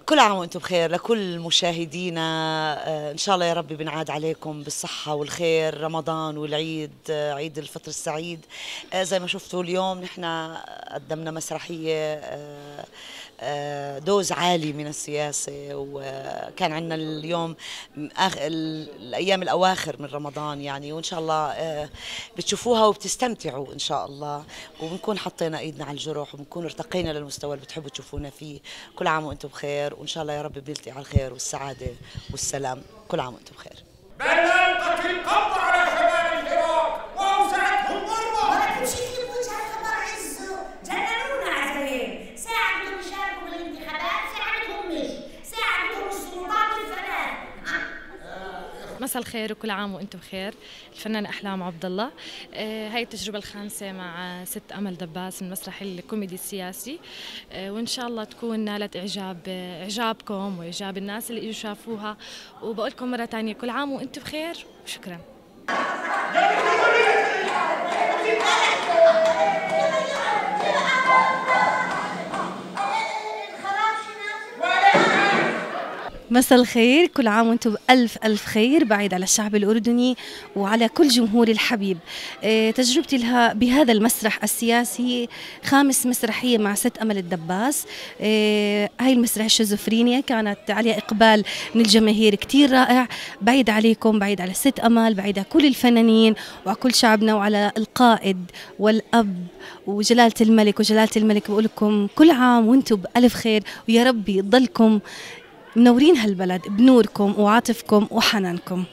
كل عام وانتم بخير لكل مشاهدينا. ان شاء الله يا رب بنعاد عليكم بالصحة والخير رمضان والعيد، عيد الفطر السعيد. زي ما شفتوا اليوم نحن قدمنا مسرحية دوز عالي من السياسة، وكان عندنا اليوم الأيام الأواخر من رمضان يعني، وإن شاء الله بتشوفوها وبتستمتعوا إن شاء الله، وبنكون حطينا إيدنا على الجرح وبنكون ارتقينا للمستوى اللي بتحبوا تشوفونا فيه. كل عام وأنتم بخير، وإن شاء الله يا رب بنلتقي على الخير والسعادة والسلام. كل عام وأنتم بخير. بل ألقت القبض على شباب العراق وأوسعتهم غربة. ولكن شيء وجهة خبر عزه جننونا عزيزين، ساعة بدهم يشاركوا بالانتخابات، ساعة بدهم مش، ساعة بدهم السلطات الفنان. مساء الخير وكل عام وانتم بخير. الفنانة أحلام عبد الله. هاي التجربة الخامسة مع ست أمل دباس من مسرح الكوميدي السياسي، وإن شاء الله تكون نالت إعجابكم وإعجاب الناس اللي إجوا شافوها، وبقول لكم مرة تانية كل عام وانتم بخير وشكرا. مساء الخير، كل عام وانتم بألف ألف خير، بعيد على الشعب الأردني وعلى كل جمهور الحبيب. تجربتي لها بهذا المسرح السياسي خامس مسرحية مع ست أمل الدباس. هاي المسرح الشيزوفرينيا كانت عليها إقبال من الجماهير كتير رائع. بعيد عليكم، بعيد على ست أمل، بعيد على كل الفنانين وعلى كل شعبنا وعلى القائد والأب وجلالة الملك وجلالة الملك. بقول لكم كل عام وانتم بألف خير، ويا ربي تضلكم منورين هالبلد بنوركم وعاطفكم وحنانكم.